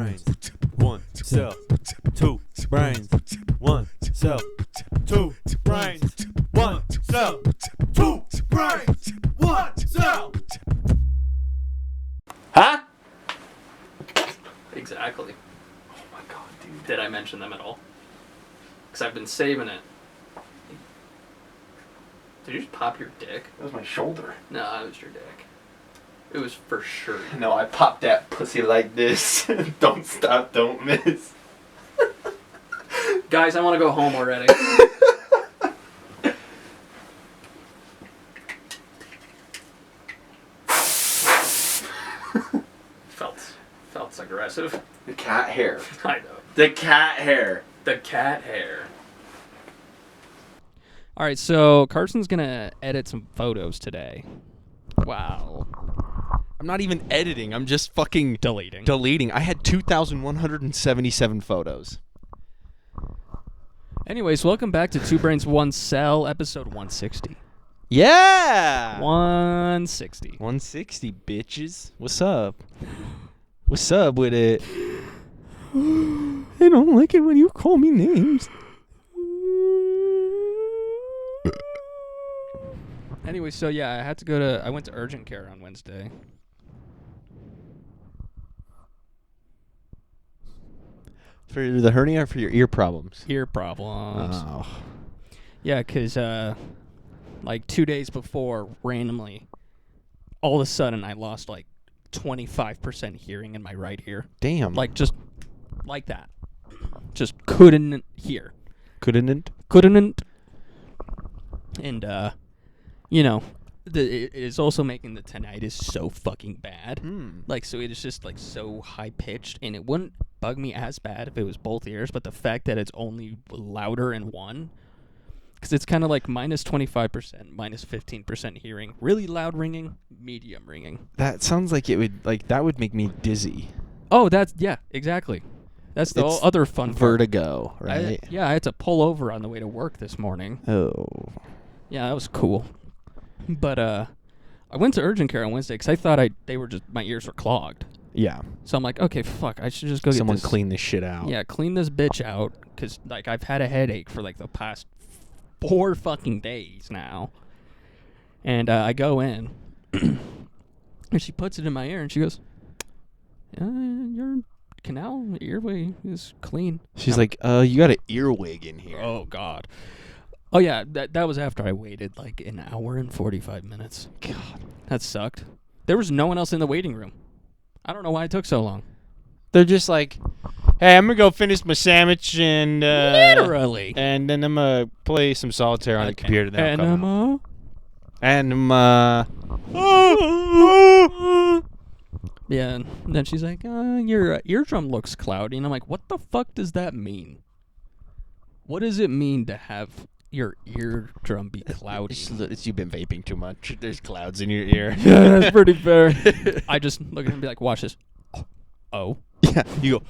brains, one cell, two brains, one cell, two brains, one cell, two brains, one cell. Huh? Exactly. Oh my god, dude. Did I mention them at all? Because I've been saving it. Did you just pop your dick? That was my shoulder. No, that was your dick. It was for sure. No, I popped that pussy like this. Don't stop, don't miss. Guys, I want to go home already. Felt aggressive. The cat hair. I know. The cat hair. The cat hair. All right, so Carson's going to edit some photos today. Wow. I'm not even editing. I'm just fucking Deleting. I had 2,177 photos. Anyways, welcome back to Two Brains, One Cell, episode 160. Yeah! 160. 160, bitches. What's up? What's up with it? I don't like it when you call me names. Anyway, so yeah, I went to urgent care on Wednesday. For the hernia or for your ear problems? Ear problems. Oh. Yeah, because, like 2 days before, randomly, all of a sudden I lost like 25% hearing in my right ear. Damn. Like, just like that. Just couldn't hear. Couldn't? And, you know, it is also making the tinnitus so fucking bad. Like, so it is just, like, so high-pitched, and it wouldn't bug me as bad if it was both ears, but the fact that it's only louder in one, because it's kind of like minus 25%, minus 15% hearing, really loud ringing, medium ringing. That sounds like that would make me dizzy. Oh, yeah, exactly. That's the It's other fun part. Vertigo, right? I had to pull over on the way to work this morning. Oh. Yeah, that was cool. But I went to urgent care on Wednesday because I thought my ears were clogged. Yeah. So I'm like, okay, fuck, I should just go Someone get this. clean this shit out. Yeah, clean this bitch out because, like, I've had a headache for, like, the past 4 fucking days now. And I go in, and she puts it in my ear, and she goes, your earway is clean. She's like, you got an earwig in here. Oh, God. Oh, yeah, that was after I waited, like, an hour and 45 minutes. God. That sucked. There was no one else in the waiting room. I don't know why it took so long. They're just like, hey, I'm going to go finish my sandwich and... Literally. And then I'm going to play some solitaire on the computer. Then I'll come out. Enema. Yeah, and then she's like, your eardrum looks cloudy. And I'm like, what the fuck does that mean? What does it mean to have your eardrum be cloudy? It's you've been vaping too much. There's clouds in your ear. Yeah, that's pretty fair. I just look at him and be like, watch this. Oh. Yeah, you go.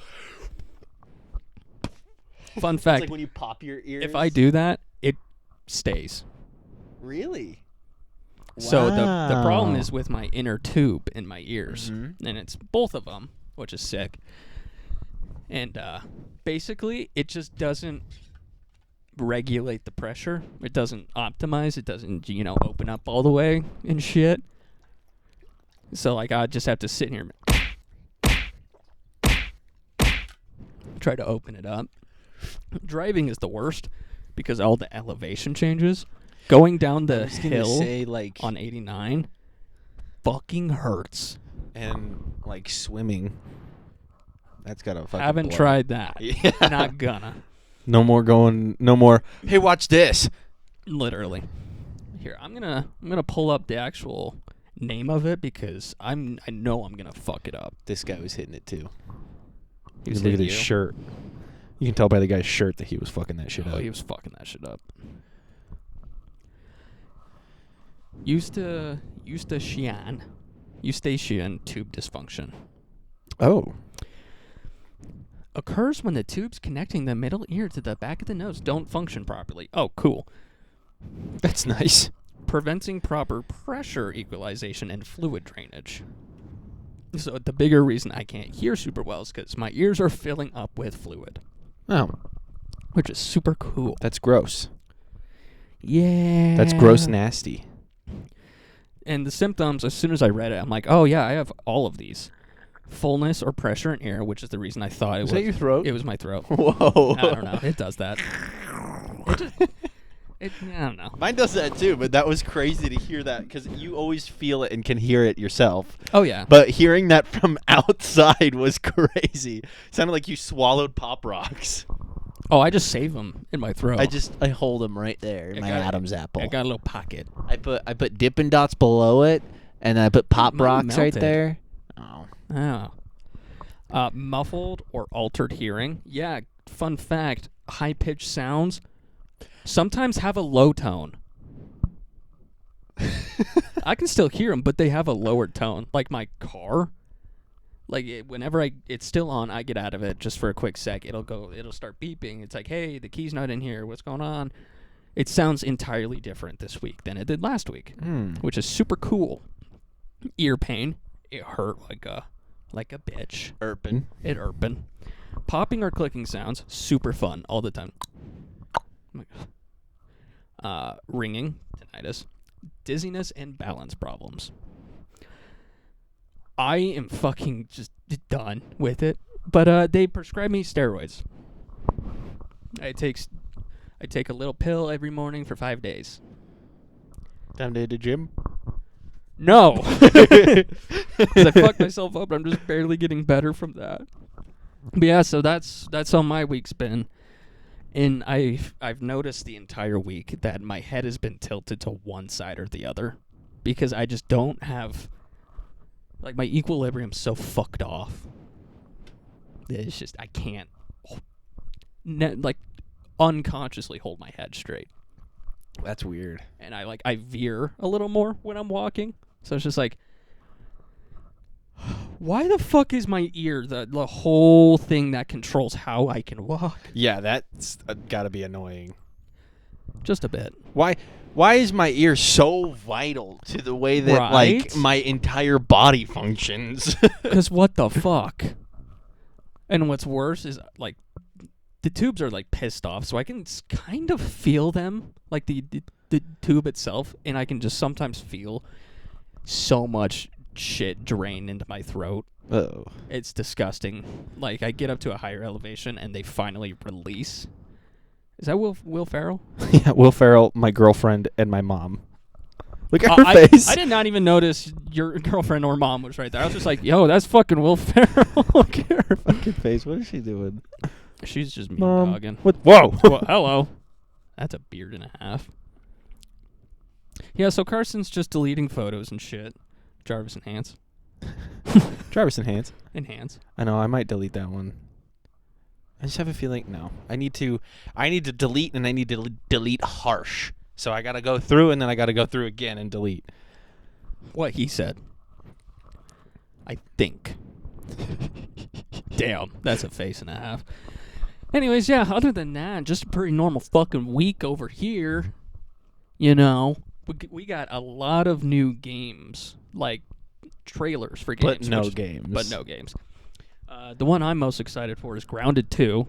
Fun fact. It's like when you pop your ears. If I do that, it stays. Really? So the problem is with my inner tube in my ears. Mm-hmm. And it's both of them, which is sick. And basically, it just doesn't regulate the pressure. It doesn't optimize. It doesn't, open up all the way and shit. So, like, I just have to sit here and try to open it up. Driving is the worst because all the elevation changes. Going down the hill on 89 fucking hurts. And, like, swimming. That's got to fucking Haven't blow. tried that. Yeah. Not gonna. No more, hey, watch this. Literally. Here, I'm gonna pull up the actual name of it because I know I'm gonna fuck it up. This guy was hitting it, too. He was Look at hitting his you? shirt. You can tell by the guy's shirt that he was fucking that shit Oh, up. he was fucking that shit up. Eustachian tube dysfunction Oh. occurs when the tubes connecting the middle ear to the back of the nose don't function properly. Oh, cool. That's nice. Preventing proper pressure equalization and fluid drainage. So the bigger reason I can't hear super well is because my ears are filling up with fluid, Oh, which is super cool. that's gross. Yeah. That's gross nasty. And the symptoms, as soon as I read it, I'm like, oh yeah, I have all of these. Fullness or pressure in air, which is the reason I thought it was. Is that your throat? It was my throat. Whoa. I don't know. It does that. I don't know. Mine does that too, but that was crazy to hear that because you always feel it and can hear it yourself. Oh yeah. But hearing that from outside was crazy. Sounded like you swallowed Pop Rocks. Oh, I just save them in my throat. I hold them right there in I my got- Adam's apple. I got a little pocket. I put Dippin' Dots below it, and then I put Pop Mine Rocks right melted. there. Oh. Oh. Muffled or altered hearing. Yeah, fun fact, high-pitched sounds sometimes have a low tone. I can still hear them, but they have a lower tone. Like my car. Like whenever it's still on, I get out of it just for a quick sec. It'll start beeping. It's like, hey, the key's not in here. What's going on? It sounds entirely different this week than it did last week, which is super cool. Ear pain. It hurt like a bitch. Urban. It urban. Popping or clicking sounds, super fun all the time. Ringing, tinnitus, dizziness, and balance problems. I am fucking just done with it. But they prescribe me steroids. I take a little pill every morning for 5 days. Time to hit the gym. No, because I fucked myself up. I'm just barely getting better from that. But yeah, so that's how my week's been. And I've noticed the entire week that my head has been tilted to one side or the other because I just don't have, like, my equilibrium's so fucked off. It's just I can't unconsciously hold my head straight. That's weird. And I veer a little more when I'm walking. So it's just like, why the fuck is my ear the whole thing that controls how I can walk? Yeah, that's gotta be annoying. Just a bit. Why is my ear so vital to the way that Right? like my entire body functions? Because what the fuck? And what's worse is, like, the tubes are, like, pissed off, so I can kind of feel them, like the tube itself, and I can just sometimes feel so much shit drain into my throat. Oh. It's disgusting. Like, I get up to a higher elevation, and they finally release. Is that Will Ferrell? Yeah, Will Ferrell, my girlfriend, and my mom. Look at her face. I did not even notice your girlfriend or mom was right there. I was just like, yo, that's fucking Will Ferrell. Look at her fucking face. What is she doing? She's just mean Mom. dogging. What? Whoa. Well, hello. That's a beard and a half. Yeah, so Carson's just deleting photos and shit. Jarvis enhance. Travis enhance. Enhance. I know. I might delete that one. I just have a feeling. No, I need to delete, and I need to delete harsh. So I gotta go through, and then I gotta go through again and delete. What he said. I think. Damn, that's a face and a half. Anyways, yeah, other than that, just a pretty normal fucking week over here. You know, we got a lot of new games, like trailers for games. But no games. But no games. The one I'm most excited for is Grounded 2.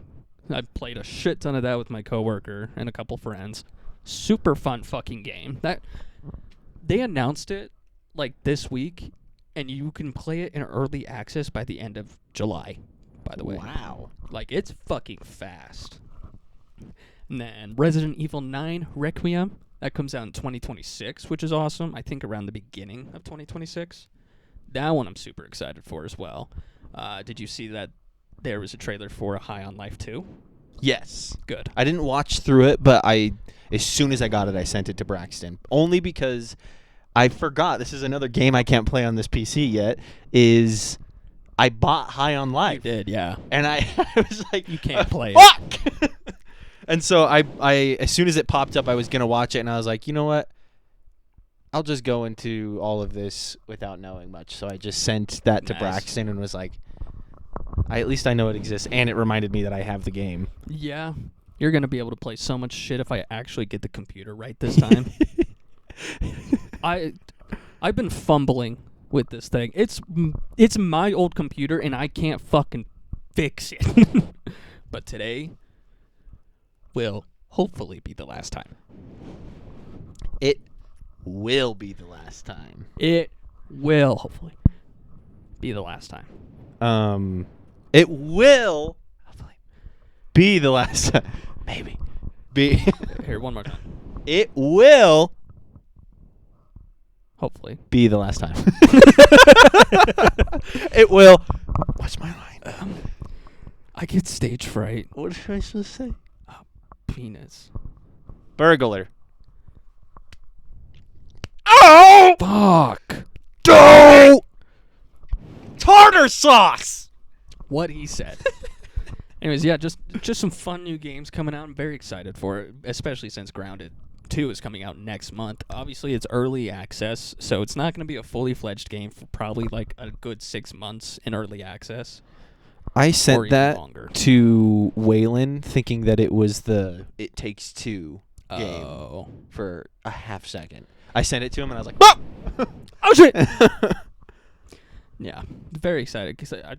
I played a shit ton of that with my coworker and a couple friends. Super fun fucking game. That they announced it like this week, and you can play it in early access by the end of July. By the way, Wow. like, it's fucking fast. And then Resident Evil 9 Requiem, that comes out in 2026, which is awesome. I think around the beginning of 2026. That one I'm super excited for as well. Did you see that there was a trailer for High on Life 2? Yes. Good. I didn't watch through it, but as soon as I got it, I sent it to Braxton. Only because I forgot, this is another game I can't play on this PC yet, is I bought High on Life. You did, yeah. And I was like, You can't play it. fuck! And so I as soon as it popped up, I was going to watch it, and I was like, you know what? I'll just go into all of this without knowing much. So I just sent that to Nice. Braxton and was like, at least I know it exists, and it reminded me that I have the game. Yeah. You're going to be able to play so much shit if I actually get the computer right this time. I've been fumbling with this thing. It's my old computer, and I can't fucking fix it. But today will hopefully be the last time. It will be the last time. It will hopefully be the last time. It will hopefully be the last time. Maybe. Be. Here, one more time. It will Hopefully. be the last time. It will. What's my line? I get stage fright. What should I supposed to say? Penis. Burglar. Oh! Fuck. Don't! Tartar sauce! What he said. Anyways, yeah, just some fun new games coming out. I'm very excited for it, especially since Grounded 2 is coming out next month. Obviously, it's early access, so it's not going to be a fully fledged game for probably like a good 6 months in early access. I Or sent even that longer. to Waylon thinking that it was the It Takes Two game Oh. for a half second. I sent it to him and I was like, "Bop!" Oh, shit! Yeah, very excited because I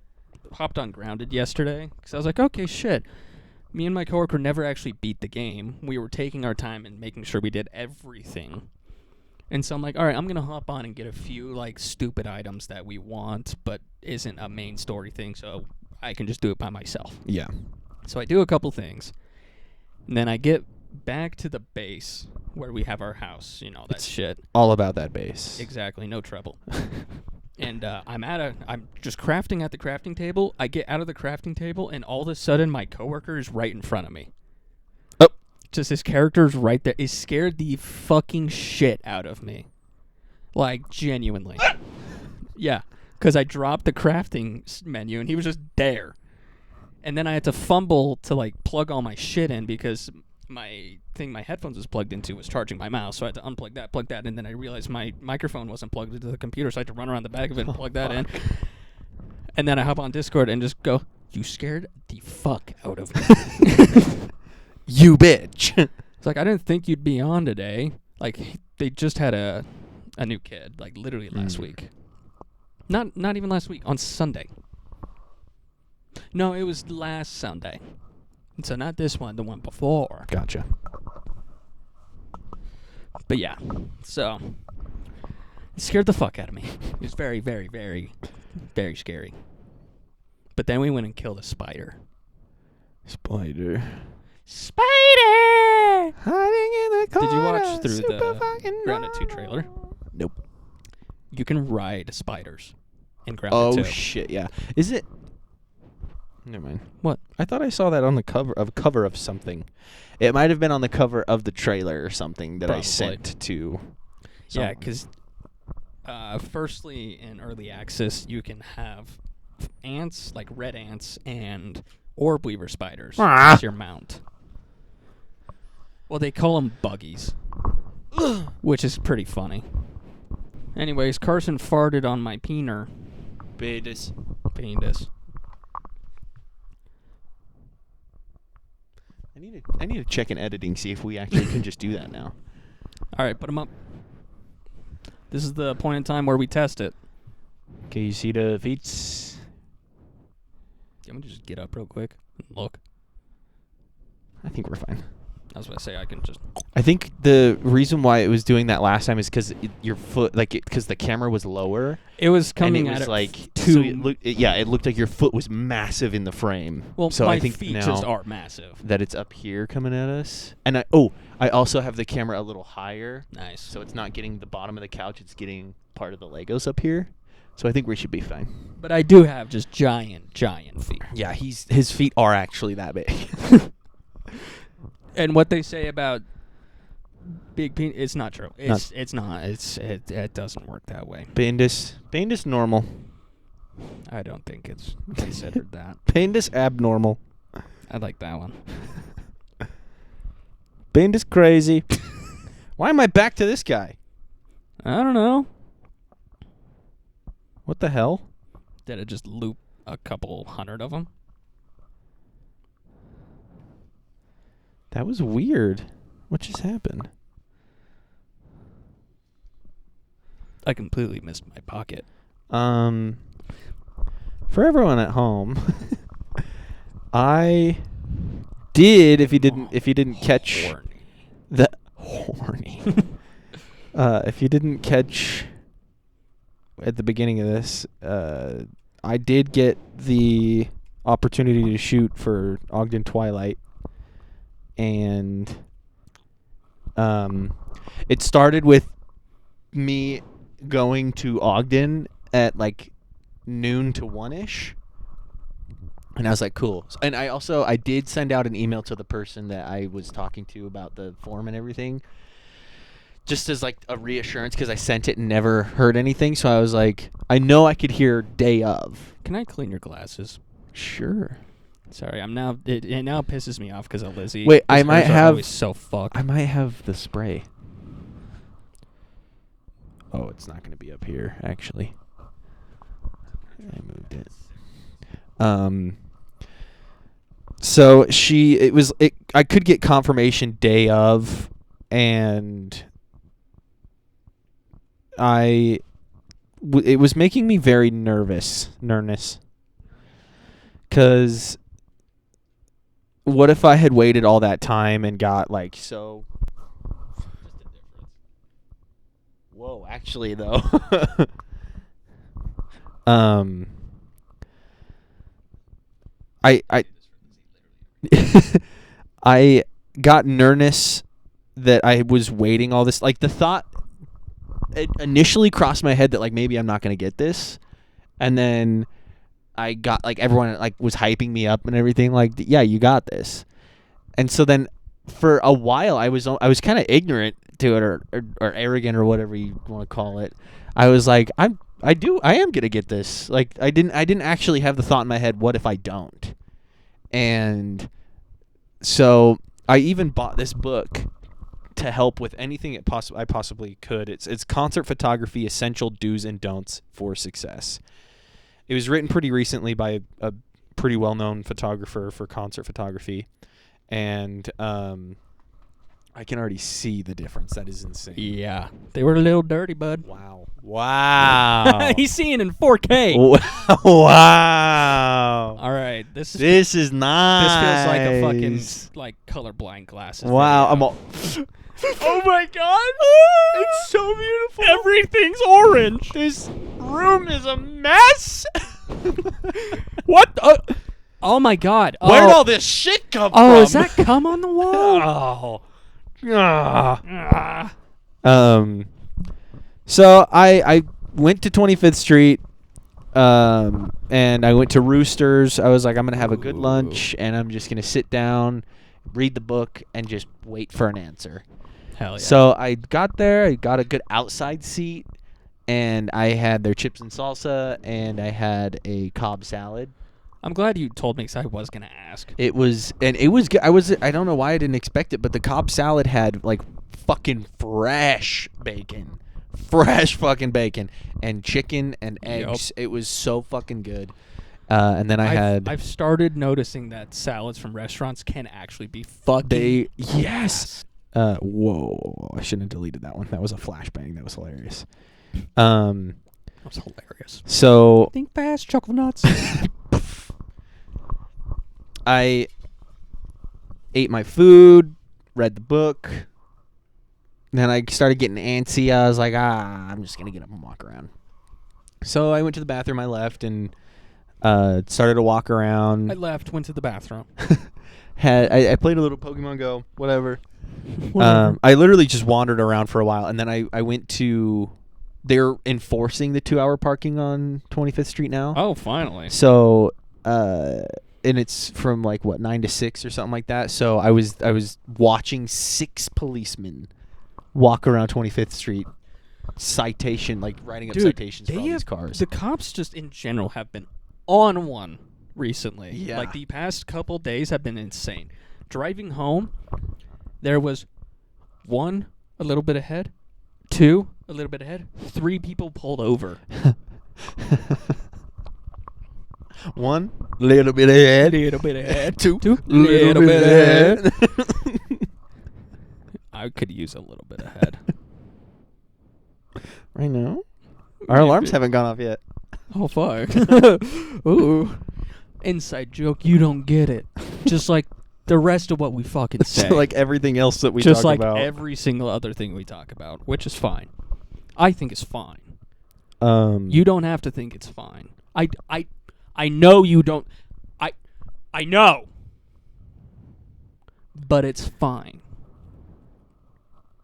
hopped on Grounded yesterday because I was like, okay, shit. Me and my coworker never actually beat the game. We were taking our time and making sure we did everything. And so I'm like, all right, I'm going to hop on and get a few like stupid items that we want but isn't a main story thing, so I can just do it by myself. Yeah. So I do a couple things. And then I get back to the base where we have our house, that shit. All about that base. Exactly, no trouble. And I'm just crafting at the crafting table. I get out of the crafting table, and all of a sudden, my coworker is right in front of me. Oh. Just his character's right there. It scared the fucking shit out of me. Like, genuinely. Yeah, because I dropped the crafting menu, and he was just there. And then I had to fumble to, like, plug all my shit in because my headphones was plugged into was charging my mouse, so I had to unplug that, plug that, and then I realized my microphone wasn't plugged into the computer, so I had to run around the back of it and plug that in. And then I hop on Discord and just go, "You scared the fuck out of me." You bitch. It's like, I didn't think you'd be on today. Like, they just had a new kid, like literally last week. Not even last week, on Sunday. No, it was last Sunday. And so not this one, the one before. Gotcha. But yeah, so it scared the fuck out of me. It was very, very, very, very scary. But then we went and killed a spider. Spider. Spider! Hiding in the corner. Did you watch through super the fucking Grounded 2 trailer? Nope. You can ride spiders in Grounded 2. Oh shit, yeah. Is it? Never mind. What? I thought I saw that on the cover of something. It might have been on the cover of the trailer or something that I Probably. sent to. Yeah, because firstly, in early access, you can have ants, like red ants, and orb weaver spiders as your mount. Well, they call them buggies, which is pretty funny. Anyways, Carson farted on my peener. Penis. Penis. I need to check in editing, see if we actually can just do that now. All right, put them up. This is the point in time where we test it. Can you see the feet? Can we just get up real quick and look? I think we're fine. I was going to say I can just... I think the reason why it was doing that last time is because your foot, because the camera was lower. It was coming and it at was it like too... so it looked like your foot was massive in the frame. Well, so my I think feet now just are massive. that it's up here coming at us. And I also have the camera a little higher, Nice. so it's not getting the bottom of the couch, it's getting part of the Legos up here. So I think we should be fine. But I do have just giant feet. Yeah, his feet are actually that big. And what they say about big penis, it's not true. It's not. It doesn't work that way. Bandis normal. I don't think it's considered that. Bandis abnormal. I like that one. Bandis crazy. Why am I back to this guy? I don't know. What the hell? Did it just loop a couple hundred of them? That was weird. What just happened? I completely missed my pocket. For everyone at home, I did. If you didn't catch the horny, if you didn't catch at the beginning of this, I did get the opportunity to shoot for Ogden Twilight, and it started with me going to Ogden at like noon to 1-ish, and I was like, cool. And I did send out an email to the person that I was talking to about the form and everything, just as like a reassurance, because I sent it and never heard anything. So I was like, I know I could hear day of. Can I clean your glasses? Sure. Sorry, it now pisses me off because of Lizzie. Wait, I Hers might are have- always so fucked. I might have the spray. Oh, it's not going to be up here, actually. I moved it. So I could get confirmation day of, and it was making me very nervous. Because what if I had waited all that time and got like so... Whoa, actually though. I I got nervous that I was waiting all this. Like the thought it initially crossed my head that like maybe I'm not going to get this. And then I got like everyone like was hyping me up and everything like, yeah, you got this. And so then for a while I was kind of ignorant to it or arrogant or whatever you want to call it. I was like, I am going to get this. Like I didn't actually have the thought in my head, what if I don't? And so I even bought this book to help with anything I possibly could. It's Concert Photography: Essential Do's and Don'ts for Success. It was written pretty recently by a pretty well-known photographer for concert photography, and I can already see the difference. That is insane. Yeah, they were a little dirty, bud. Wow. He's seeing in 4K. Wow. All right, this is Nice. This feels like a fucking like colorblind glasses. Wow. video. I'm all. Oh my god! It's so beautiful. Everything's orange. This room is a mess. What? Oh my god! Where'd all this shit come from? Oh, is that cum on the wall? Oh. So I went to 25th Street, and I went to Roosters. I was like, I'm gonna have a good lunch, and I'm just gonna sit down, read the book, and just wait for an answer. Hell yeah! So I got there. I got a good outside seat, and I had their chips and salsa, and I had a Cobb salad. I'm glad you told me because I was gonna ask. It was good. I don't know why I didn't expect it, but the Cobb salad had like fucking fresh fucking bacon, and chicken and eggs. It was so fucking good. And then I've started noticing that salads from restaurants can actually be fucking. Yes. Whoa! I shouldn't have deleted that one. That was a flashbang. That was hilarious. That was hilarious. So Think fast, chocolate nuts. I ate my food, read the book. Then I started getting antsy. I was like, I'm just gonna get up and walk around. So I went to the bathroom. I left and started to walk around. I left, went to the bathroom. I played a little Pokemon Go, whatever. I literally just wandered around for a while, and then I went to. They're enforcing the 2-hour parking on 25th Street now. Oh, finally. So, and it's from like 9 to 6 or something like that. So I was watching 6 policemen walk around 25th Street, writing up citations for all these cars. The cops just in general have been on one recently. Yeah. Like the past couple days have been insane. Driving home, there was 1 a little bit ahead, 2 a little bit ahead, 3 people pulled over. 1 little bit ahead, Little bit ahead. 2 little bit ahead. I could use a little bit ahead. Right now, our alarms haven't gone off yet. Oh fuck. Ooh. Inside joke, you don't get it. Just like the rest of what we fucking say. So like everything else that we just talk like about. every single other thing we talk about, which is fine. I think it's fine. You You don't have to think it's fine. I know you don't. I know. But it's fine.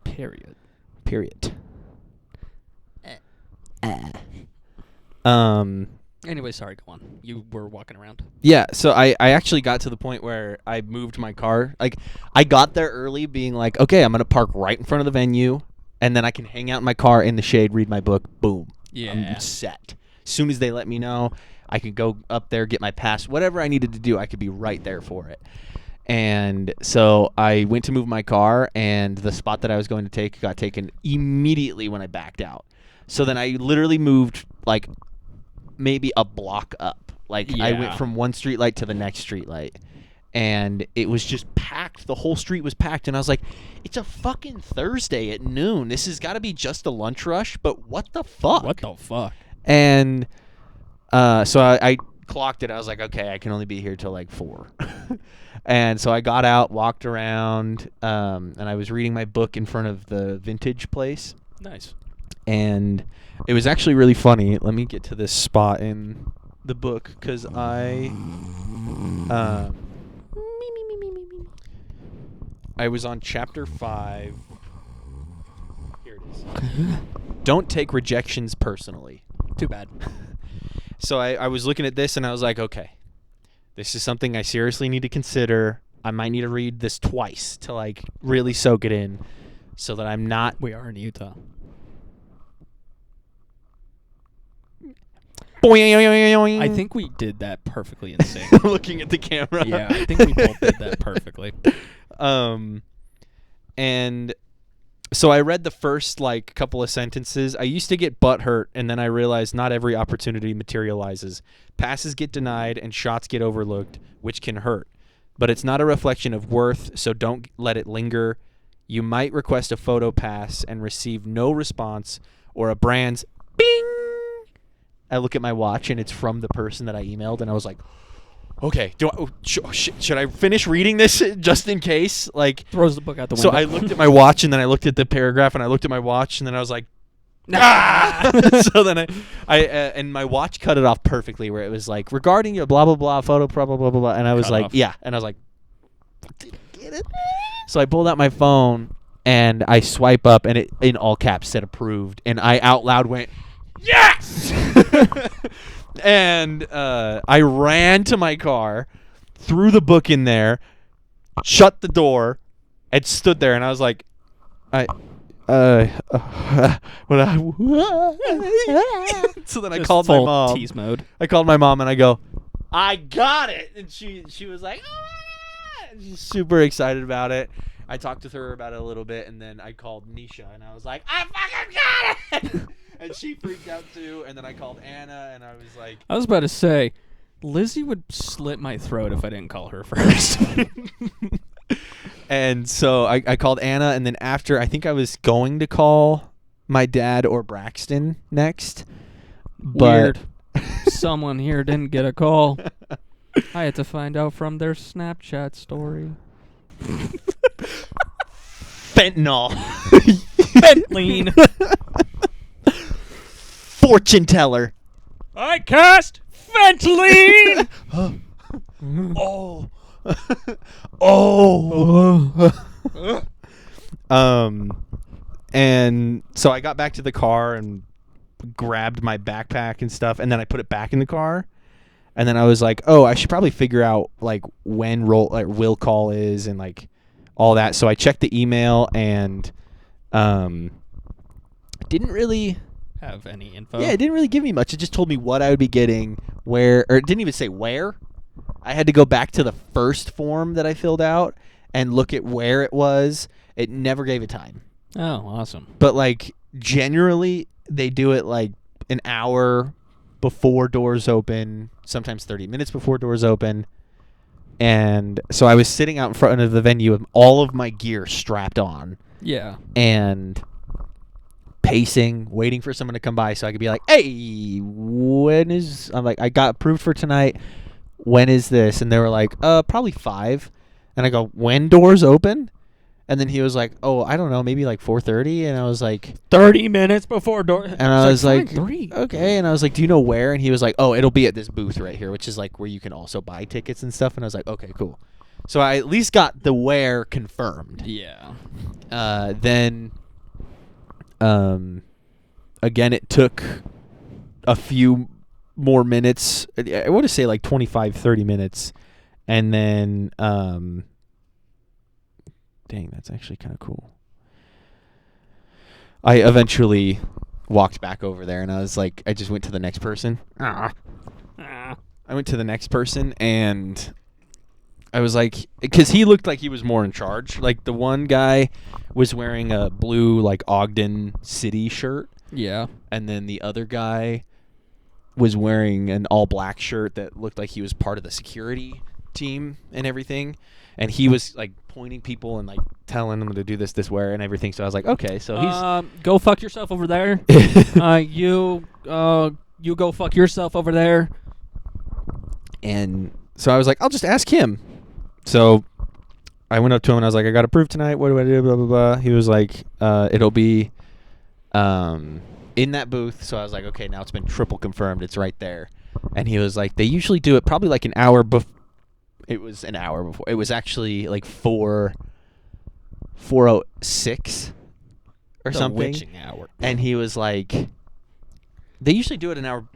Period. period. Anyway, sorry, go on. You were walking around. Yeah, so I actually got to the point where I moved my car. Like, I got there early being like, okay, I'm going to park right in front of the venue, and then I can hang out in my car in the shade, read my book. Boom. Yeah. I'm set. As soon as they let me know, I could go up there, get my pass. Whatever I needed to do, I could be right there for it. And so I went to move my car, and the spot that I was going to take got taken immediately when I backed out. So then I literally moved, like, maybe a block up. Like, I went Yeah. from one street light to the next street light. And it was just packed. The whole street was packed. And I was like, it's a fucking Thursday at noon. This has got to be just a lunch rush. But what the fuck? What the fuck? And so I clocked it. I was like, okay, I can only be here till like 4. And so I got out, walked around, and I was reading my book in front of the vintage place. Nice. And it was actually really funny. Let me get to this spot in the book because I was on chapter 5. Here it is. Don't take rejections personally. Too bad. So I was looking at this and I was like, okay, this is something I seriously need to consider. I might need to read this twice to like really soak it in so that I'm not We are in Utah. I think we did that perfectly in sync. looking at the camera. Yeah, I think we both did that perfectly. And so I read the first like couple of sentences. I used to get butthurt, and then I realized not every opportunity materializes. Passes get denied and shots get overlooked, which can hurt. But it's not a reflection of worth, so don't let it linger. You might request a photo pass and receive no response, or a brand's bing. I look at my watch, and it's from the person that I emailed, and I was like, okay, should I finish reading this just in case? Like, Throws the book out the so window. I looked at my watch, and then I looked at the paragraph, and I looked at my watch, and then I was like, ah! So then I and my watch cut it off perfectly, where it was like, regarding your blah, blah, blah, photo, blah, blah, blah, blah, blah. And I was Cut like, off. yeah. And I was like, did you get it? So I pulled out my phone, and I swipe up, and it, in all caps, said approved. And I out loud went, yes! And I ran to my car, threw the book in there, shut the door, and stood there. And I was like, so then I Just called my full mom. tease mode. I called my mom and I go, I got it. And she was like, ah! She's super excited about it. I talked to her about it a little bit, and then I called Nisha and I was like, I fucking got it. And she freaked out too. And then I called Anna and I was like, I was about to say, Lizzie would slit my throat if I didn't call her first. and so I called Anna, and then after, I think I was going to call my dad or Braxton next. But Weird. Someone here didn't get a call. I had to find out from their Snapchat story. fentanyl. Fentanyl. Fortune teller. I cast Fentanyl. Oh. Oh. And so I got back to the car and grabbed my backpack and stuff, and then I put it back in the car. And then I was like, oh, I should probably figure out like when will call is and like all that. So I checked the email and didn't really Have any info? Yeah, it didn't really give me much. It just told me what I would be getting, where, or it didn't even say where. I had to go back to the first form that I filled out and look at where it was. It never gave a time. Oh, awesome. But like generally they do it like an hour before doors open, sometimes 30 minutes before doors open. And so I was sitting out in front of the venue with all of my gear strapped on Yeah. and pacing, waiting for someone to come by so I could be like, hey, I'm like, I got approved for tonight. When is this? And they were like, probably 5. And I go, when doors open? And then he was like, oh, I don't know, maybe like 4:30. And I was like, 30 minutes before door. and I was like, 3. okay. And I was like, do you know where? And he was like, oh, it'll be at this booth right here, which is like where you can also buy tickets and stuff. And I was like, okay, cool. So I at least got the where confirmed. Yeah. Then, again, it took a few more minutes. I want to say like 25, 30 minutes. And then, dang, that's actually kind of cool. I eventually walked back over there, and I was like, I just went to the next person. I went to the next person, and I was like, because he looked like he was more in charge. Like, the one guy was wearing a blue, like, Ogden City shirt, Yeah. and then the other guy was wearing an all-black shirt that looked like he was part of the security team and everything. And he was like pointing people and like telling them to do this way and everything. So I was like, okay, so he's go fuck yourself over there. You go fuck yourself over there. And so I was like, I'll just ask him. So I went up to him and I was like, I got approved tonight. What do I do? Blah blah blah. He was like, it'll be in that booth. So I was like, okay, now it's been triple confirmed. It's right there. And he was like, they usually do it probably like an hour before. It was an hour before. It was actually like 4:06 or The something. witching hour. And he was like, they usually do it an hour,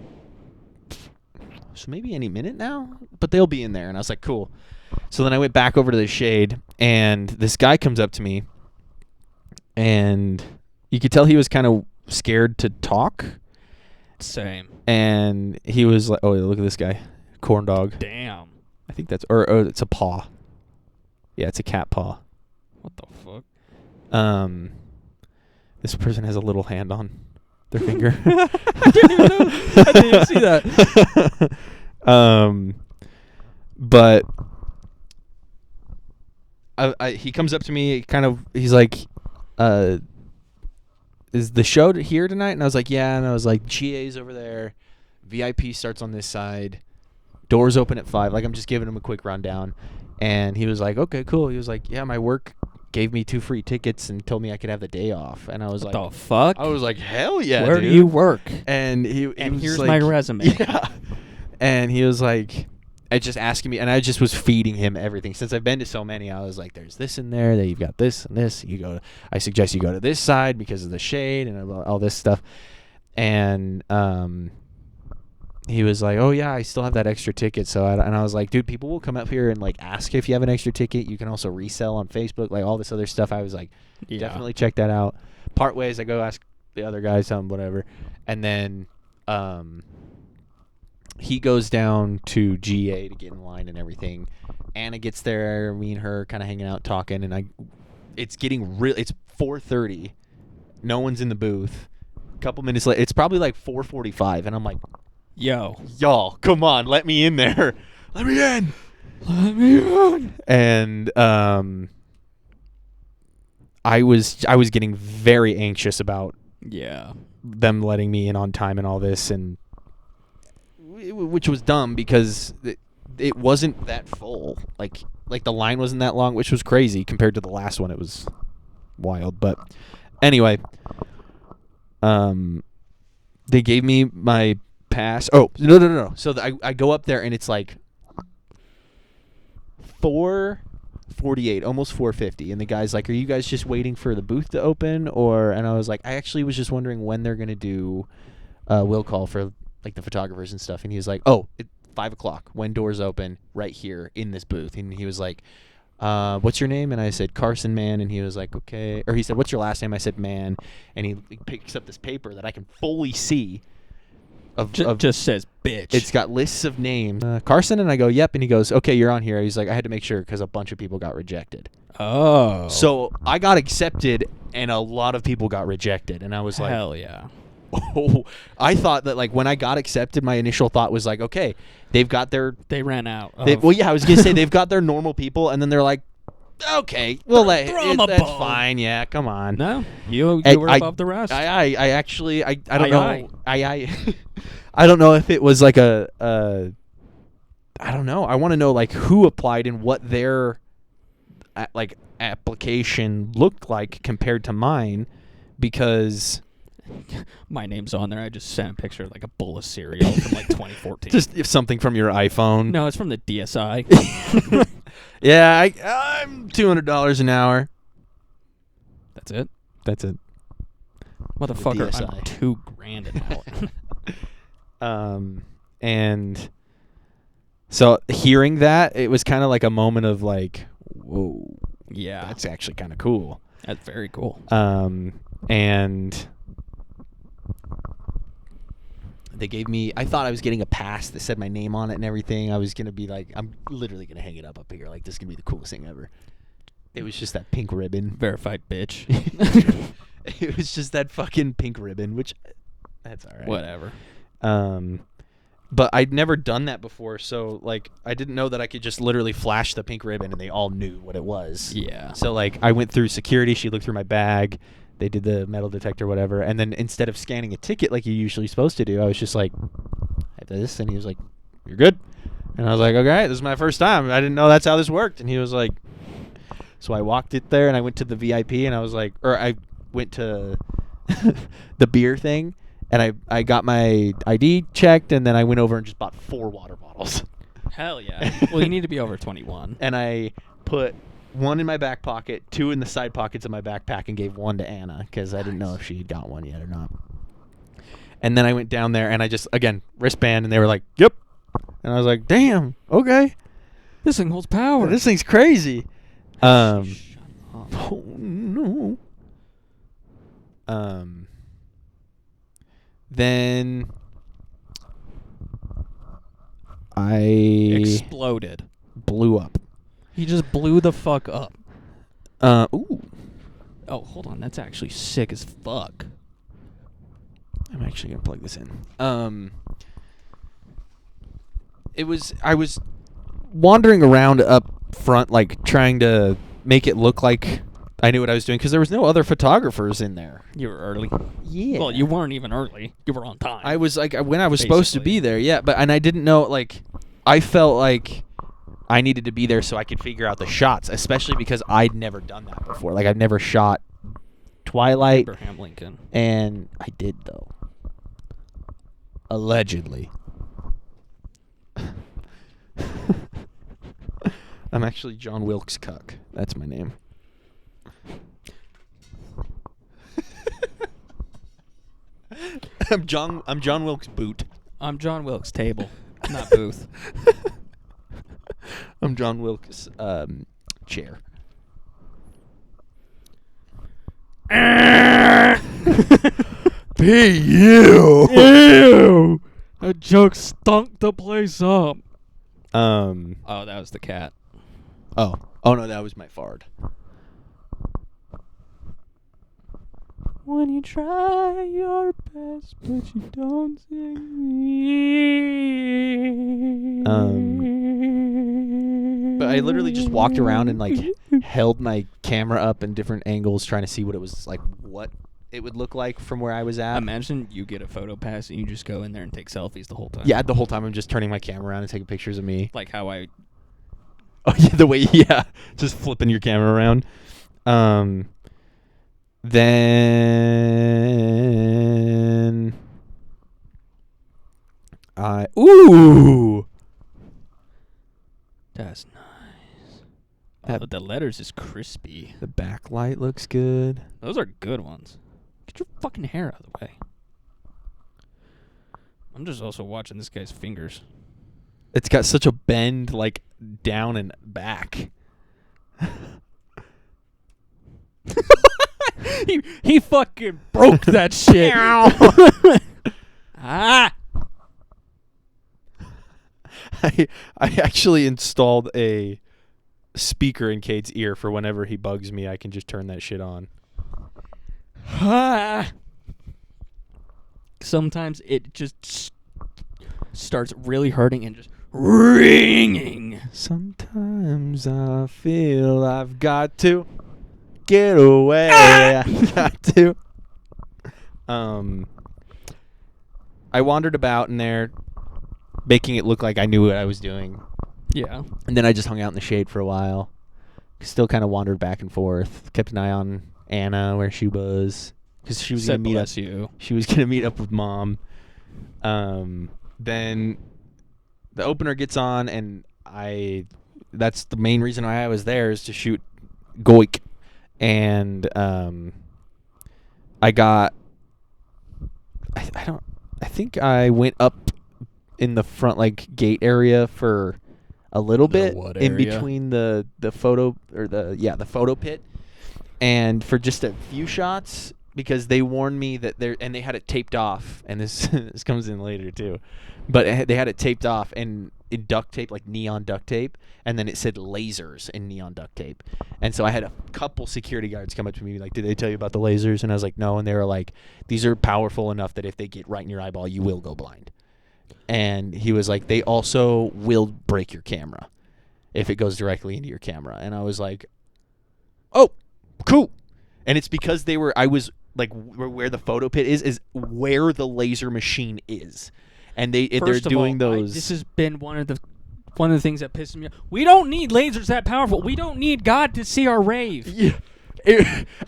so maybe any minute now, but they'll be in there. And I was like, cool. So then I went back over to the shade, and this guy comes up to me, and you could tell he was kind of scared to talk. Same. And he was like, oh, look at this guy, corn dog. Damn. I think that's, or it's a paw. Yeah, it's a cat paw. What the fuck? This person has a little hand on their finger. I didn't even know. I didn't even see that. But he comes up to me, he's like, is the show here tonight? And I was like, yeah. And I was like, GA's over there. VIP starts on this side. Doors open at 5. Like, I'm just giving him a quick rundown. And he was like, okay, cool. He was like, yeah, my work gave me 2 free tickets and told me I could have the day off. And I was What like, the fuck? I was like, hell yeah, Where dude. do you work? And he And was here's like, my resume. Yeah. And he was like, just asking me, and I just was feeding him everything. Since I've been to so many, I was like, there's this in there, that you've got this and this. I suggest you go to this side because of the shade and all this stuff. And he was like, oh yeah, I still have that extra ticket. So and I was like, dude, people will come up here and like ask if you have an extra ticket. You can also resell on Facebook, like all this other stuff. I was like, definitely check that out. Part ways, I go ask the other guys some whatever, and then he goes down to GA to get in line and everything. Anna gets there, me and her kind of hanging out talking, and it's getting real. It's 4:30, no one's in the booth. A couple minutes later, it's probably like 4:45, and I'm like, y'all, come on, let me in there. Let me in. Let me in. And I was getting very anxious about them letting me in on time and all this, and which was dumb because it wasn't that full. Like the line wasn't that long, which was crazy compared to the last one. It was wild. But anyway, they gave me my pass. Oh, no. So I go up there and it's like 4:48, almost 4:50, and the guy's like, "Are you guys just waiting for the booth to open, or?" And I was like, "I actually was just wondering when they're gonna do will call for like the photographers and stuff." And he was like, "Oh, 5 o'clock when doors open, right here in this booth." And he was like, "What's your name?" And I said, "Carson Mann." And he was like, "Okay." Or he said, "What's your last name?" I said, "Mann." And he picks up this paper that I can fully see. Just says bitch. It's got lists of names. Carson, and I go, "Yep." And he goes, "Okay, you're on here." He's like, "I had to make sure because a bunch of people got rejected." Oh. So I got accepted, and a lot of people got rejected, and I was like, hell yeah. oh, I thought that like when I got accepted, my initial thought was like, okay, they've got their. They ran out. Well, yeah, I was gonna say they've got their normal people, and then they're like, Okay, well, Throw him a that's bone. fine. Yeah, come on. No, you were above the rest. I actually I don't Aye, know. I I don't know if it was like a I don't know. I want to know like who applied and what their like application looked like compared to mine, because My name's on there. I just sent a picture of like a bowl of cereal from like 2014. just if something from your iPhone. No, it's from the DSI. Yeah, I'm $200 an hour. That's it. That's it. Motherfucker, I'm DSI. $2,000 an hour. And so hearing that, it was kind of like a moment of like, whoa, Yeah, that's actually kind of cool. that's very cool. And they gave me, I thought I was getting a pass that said my name on it and everything. I was going to be like, I'm literally going to hang it up here. Like, this is going to be the coolest thing ever. It was just that pink ribbon. Verified bitch. It was just that fucking pink ribbon, which, that's all right. Whatever. But I'd never done that before, so, like, I didn't know that I could just literally flash the pink ribbon and they all knew what it was. Yeah. So, like, I went through security. She looked through my bag. They did the metal detector, whatever. And then instead of scanning a ticket like you're usually supposed to do, I was just like, I did this. And he was like, you're good. And I was like, okay, this is my first time. I didn't know that's how this worked. And he was like, so I walked it there and I went to the VIP and I was like, or I went to the beer thing. And I got my ID checked, and then I went over and just bought 4 water bottles. Hell yeah. Well, you need to be over 21. And I put 1 in my back pocket, 2 in the side pockets of my backpack, and gave 1 to Anna because I didn't know if she had got one yet or not. And then I went down there, and I just, again, wristband, and they were like, yep. And I was like, damn, okay. This thing holds power. This thing's crazy. Shut up. Oh, no. Then I Exploded. blew up. He just blew the fuck up. Ooh. Oh, hold on. That's actually sick as fuck. I'm actually gonna plug this in. I was wandering around up front, like trying to make it look like I knew what I was doing because there was no other photographers in there. You were early. Yeah. Well, you weren't even early. You were on time. I was like when I was supposed to Basically. be there, yeah. And I didn't know, like, I felt like I needed to be there so I could figure out the shots, especially because I'd never done that before. Like, I've never shot Twilight, Abraham Lincoln. and I did though. Allegedly. I'm actually John Wilkes Cuck. That's my name. I'm John Wilkes Boot. I'm John Wilkes Table, not Booth. I'm John Wilkes Chair. Be you. Ew! That joke stunk the place up. Oh Oh, that was the cat. no, that was my fart. When you try your best, but you don't succeed. But I literally just walked around and like held my camera up in different angles, trying to see what it was like, what it would look like from where I was at. Imagine you get a photo pass and you just go in there and take selfies the whole time. Yeah, the whole time I'm just turning my camera around and taking pictures of me. Like how I. Oh yeah, just flipping your camera around. Then ooh, That's nice. Oh, the letters is crispy. the backlight looks good. Those are good ones. Get your fucking hair out of the way. I'm just also watching this guy's fingers. It's got such a bend, like down and back. he fucking broke that shit. Ah! I actually installed a speaker in Cade's ear for whenever he bugs me. I can just turn that shit on. Ah! Sometimes it just starts really hurting and just ringing. Sometimes I feel I've got to get away. I've got to. I wandered about in there, making it look like I knew what I was doing. Yeah. And then I just hung out in the shade for a while. Still kind of wandered back and forth. Kept an eye on Anna where she was, because she was gonna meet up. you. She was gonna meet up with Mom. Then the opener gets on, and that's the main reason why I was there, is to shoot Goik. And I think I went up in the front gate area for a little bit in between the photo the photo pit, and for just a few shots, because they warned me that they had it taped off, and this this comes in later too, but they had it taped off and in duct tape, like neon duct tape, and then it said lasers in neon duct tape. And so I had a couple security guards come up to me like, did they tell you about the lasers? And I was like, no. And they were like, these are powerful enough that if they get right in your eyeball, you will go blind. And he was like, they also will break your camera if it goes directly into your camera. And I was like, oh, cool. And it's because I was like, where the photo pit is where the laser machine is. And they're doing those. This has been one of the things that pisses me off. We don't need lasers that powerful. We don't need God to see our rave. Yeah.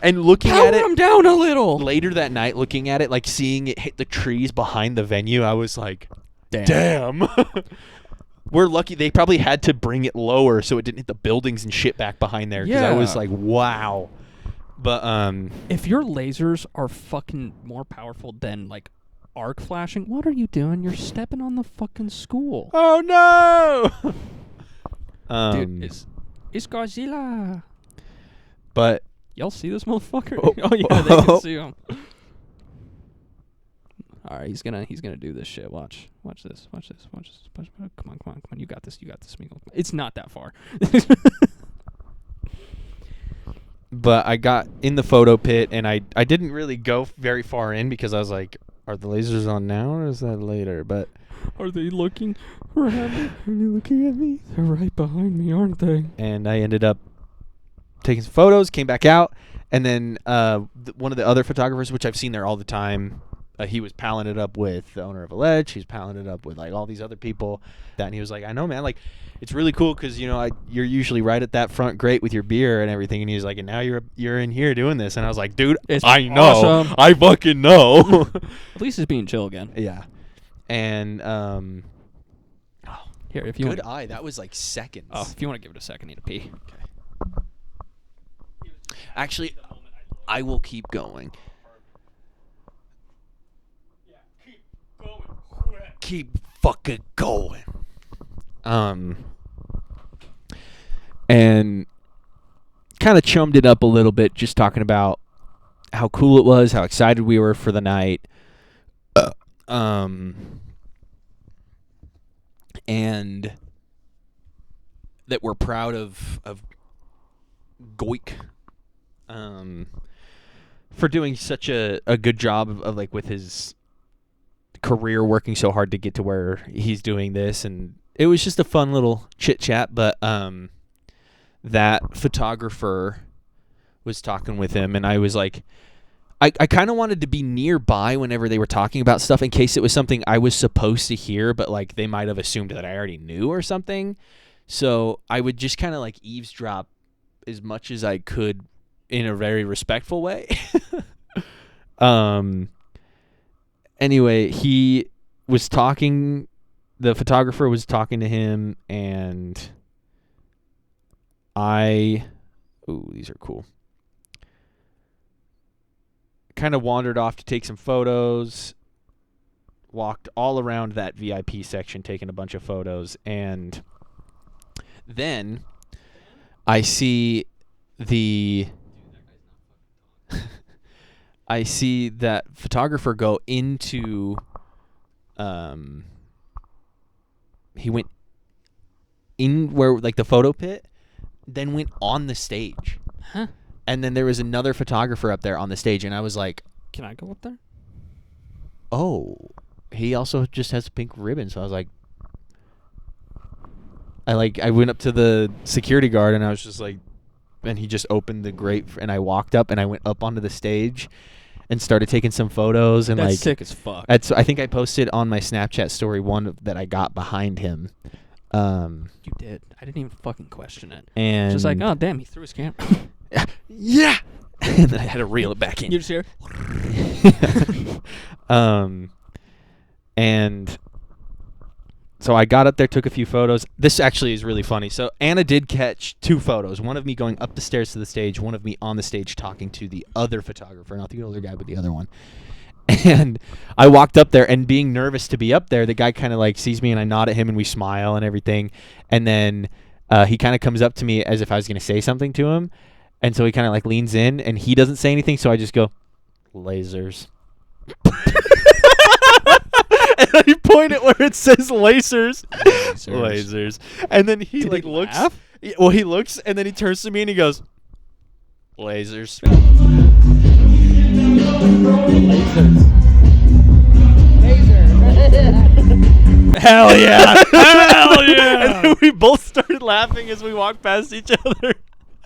And looking Power at it them down a little. Later that night, looking at it, like seeing it hit the trees behind the venue, I was like, damn. We're lucky. They probably had to bring it lower so it didn't hit the buildings and shit back behind there. Because I was like, wow. But if your lasers are fucking more powerful than arc flashing, what are you doing? You're stepping on the fucking school. Oh no! Dude, it's Godzilla. But y'all see this motherfucker? Oh, oh yeah, they can see him. All right, he's gonna do this shit. Watch this. Come on. You got this, Smeagol. It's not that far. But I got in the photo pit, and I didn't really go very far in, because I was like, are the lasers on now or is that later? But are they looking around me? Are they looking at me? They're right behind me, aren't they? And I ended up taking some photos, came back out, and then one of the other photographers, which I've seen there all the time, he was palling it up with the owner of Allege. He's palling it up with all these other people. And he was like, I know, man, it's really cool because you're usually right at that front grate with your beer and everything. And he's like, and now you're in here doing this. And I was like, dude, I know, awesome. I fucking know. At least it's being chill again. Yeah, and here, if you good want, eye. That was seconds. Oh, if you want to give it a second, I need to pee. Okay. Actually, I will keep going. Keep fucking going. And kind of chummed it up a little bit, just talking about how cool it was, how excited we were for the night. And that we're proud of Goik for doing such a good job of with his career, working so hard to get to where he's doing this. And it was just a fun little chit chat. But that photographer was talking with him, and I was like, I kind of wanted to be nearby whenever they were talking about stuff, in case it was something I was supposed to hear, but they might have assumed that I already knew or something. So I would just kind of eavesdrop as much as I could in a very respectful way. Anyway, he was talking, the photographer was talking to him, and these are cool. Kind of wandered off to take some photos, walked all around that VIP section taking a bunch of photos, and then I see that photographer go into he went in where the photo pit, then went on the stage. Huh? And then there was another photographer up there on the stage, and I was like, can I go up there? oh, he also just has a pink ribbon. So I was like, I went up to the security guard and I was just like, and he just opened the grate and I walked up and I went up onto the stage and started taking some photos and That's like sick as fuck. I think I posted on my Snapchat story one that I got behind him. You did. I didn't even fucking question it. And Just like, oh damn, he threw his camera. yeah, and then I had to reel it back in. You just hear? And so I got up there, took a few photos. This actually is really funny. So Anna did catch 2 photos. One of me going up the stairs to the stage, one of me on the stage talking to the other photographer, not the older guy, but the other one. And I walked up there and being nervous to be up there, the guy kind of like sees me and I nod at him and we smile and everything. And then he kind of comes up to me as if I was going to say something to him. And so he kind of like leans in and he doesn't say anything. So I just go, lasers. And I point at where it says lasers. Lasers. And then he Did like he looks. laugh? Well, he looks and then he turns to me and he goes, lasers. Hell yeah. Hell yeah. And then we both started laughing as we walked past each other.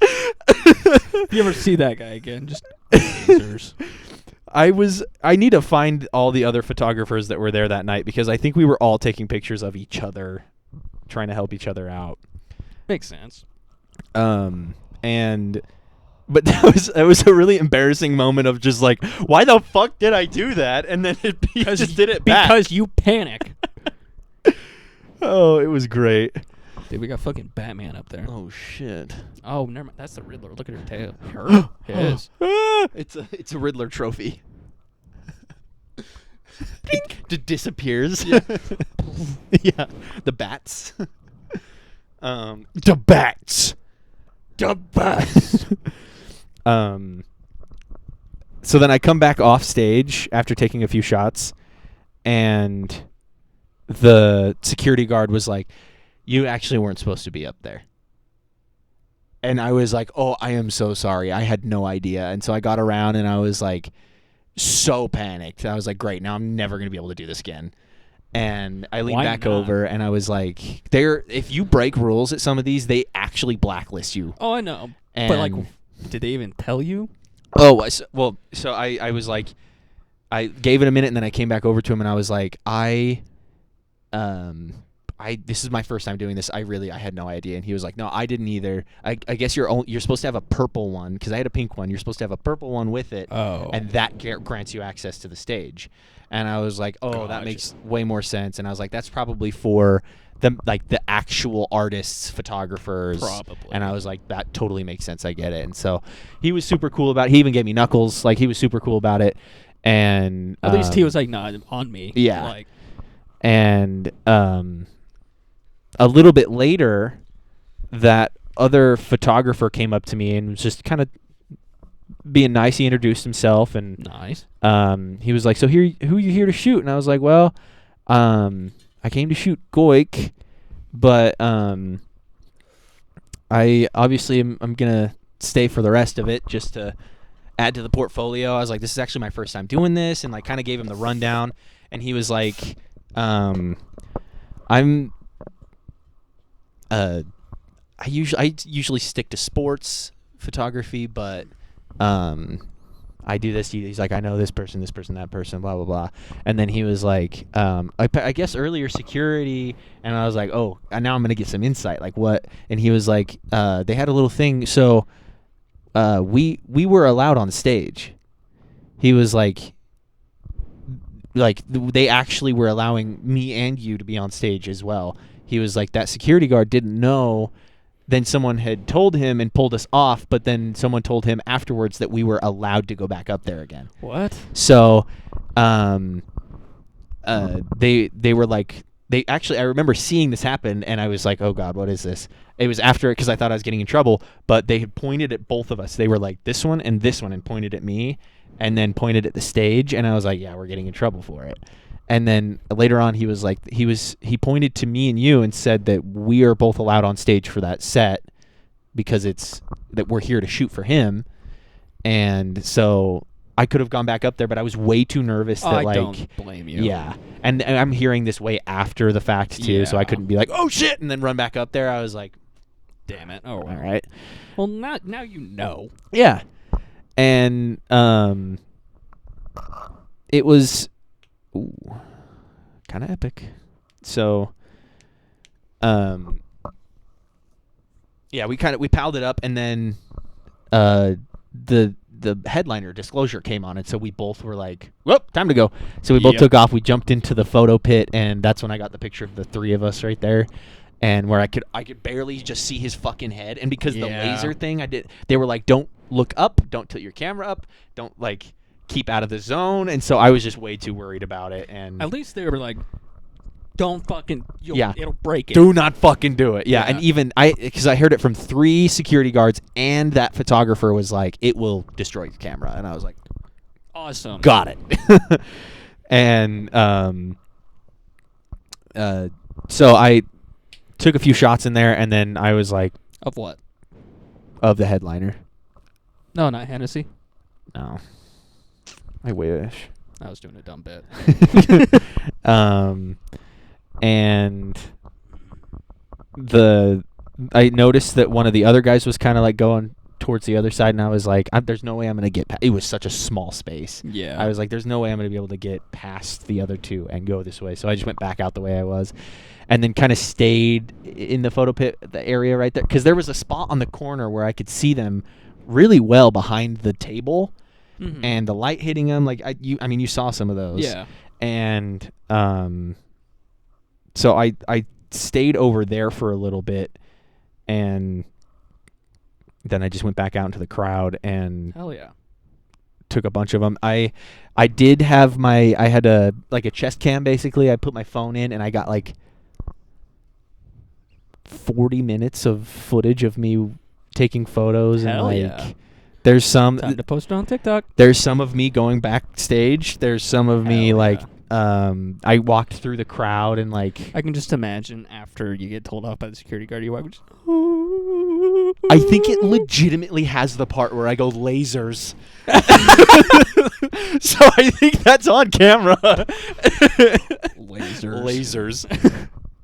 If you ever see that guy again, just lasers. I need to find all the other photographers that were there that night because I think we were all taking pictures of each other, trying to help each other out. Makes sense. But that was a really embarrassing moment of just like, why the fuck did I do that? And then he just did it back. Because you panic. Oh, it was great. Dude, we got fucking Batman up there. Oh shit. Oh, never mind. That's the Riddler. Look at her tail. Her. His. It's a Riddler trophy. It disappears. Yeah. Yeah. The bats. The bats. The bats. So then I come back off stage after taking a few shots, and the security guard was like, "You actually weren't supposed to be up there." And I was like, "Oh, I am so sorry. I had no idea." And so I got around and I was like so panicked. I was like, "Great, now I'm never going to be able to do this again." And I leaned Why back not? over and I was like, if you break rules at some of these, they actually blacklist you." Oh, I know. And But, like, did they even tell you? Oh, so I was like, I gave it a minute and then I came back over to him and I was like, this is my first time doing this. I had no idea. And he was like, "No, I didn't either. I guess you're supposed to have a purple one because I had a pink one. You're supposed to have a purple one with it, Oh. and that grants you access to the stage." And I was like, "Oh, that Gotcha. makes way more sense." And I was like, "That's probably for the actual artists, photographers." Probably. And I was like, "That totally makes sense. I get it." And so he was super cool about it. He even gave me knuckles. Like, he was super cool about it. And At least he was like, nah, on me. Yeah. Like, and a little bit later, that other photographer came up to me and was just kind of being nice. He introduced himself and nice. he was like, "So who are you here to shoot?" And I was like, "Well, I came to shoot Goik, but I obviously I'm gonna stay for the rest of it just to add to the portfolio." I was like, "This is actually my first time doing this," and like kind of gave him the rundown. And he was like, I usually stick to sports photography, but I do this." He's like, "I know this person, that person, blah blah blah." And then he was like, I guess earlier security," and I was like, "Oh, and now I'm gonna get some insight, like what?" And he was like, "They had a little thing, so we were allowed on stage." He was like they actually were allowing me and you to be on stage as well. He was like, "That security guard didn't know. Then someone had told him and pulled us off, but then someone told him afterwards that we were allowed to go back up there again." What? So, they were like, I remember seeing this happen, and I was like, "Oh God, what is this?" It was after, because I thought I was getting in trouble, but they had pointed at both of us. They were like, "This one," and pointed at me, and then pointed at the stage, and I was like, "Yeah, we're getting in trouble for it." And then later on, he was like, he pointed to me and you and said that we are both allowed on stage for that set because it's that we're here to shoot for him. And so I could have gone back up there, but I was way too nervous that I don't blame you. yeah. And I'm hearing this way after the fact too, so I Yeah. couldn't be like, oh shit, and then run back up there. I was like, Damn it. Oh, all well. right. Well, now you know. Yeah. And it was kind of epic. So yeah, we palled it up, and then the headliner Disclosure came on, and so we both were like, whoop, time to go. So we both Yep. took off. We jumped into the photo pit, and that's when I got the picture of the three of us right there. And where I could barely just see his fucking head, and because the Yeah. laser thing they were like, don't look up, don't tilt your camera up, don't like keep out of the zone, and so I was just way too worried about it. And At least they were like, don't fucking. Yeah. It'll break it. do not fucking do it. Yeah, and Yeah. even because I heard it from 3 security guards, and that photographer was like, it will destroy your camera, and I was like, Awesome. got it. And so I took a few shots in there, and then I was like, Of what? of the headliner. No, not Hennessy. No, I wish. I was doing a dumb bit. And I noticed that one of the other guys was kind of like going towards the other side, and I was like, there's no way I'm gonna get past. It was such a small space. Yeah. I was like, there's no way I'm gonna be able to get past the other two and go this way. So I just went back out the way I was, and then kind of stayed in the photo pit, the area right there, because there was a spot on the corner where I could see them really well behind the table, Mhm. and the light hitting them. Like you saw some of those. Yeah. And so I stayed over there for a little bit, and then I just went back out into the crowd and Hell yeah. took a bunch of them. I did have I had a chest cam basically. I put my phone in, and I got like 40 minutes of footage of me taking photos. Hell and yeah. there's some Time to post it on TikTok. there's some of me going backstage. There's some of me Hell like yeah. I walked through the crowd and like I can just imagine after you get told off by the security guard, you walk just. I think it legitimately has the part where I go lasers. So I think that's on camera. Lasers. Lasers.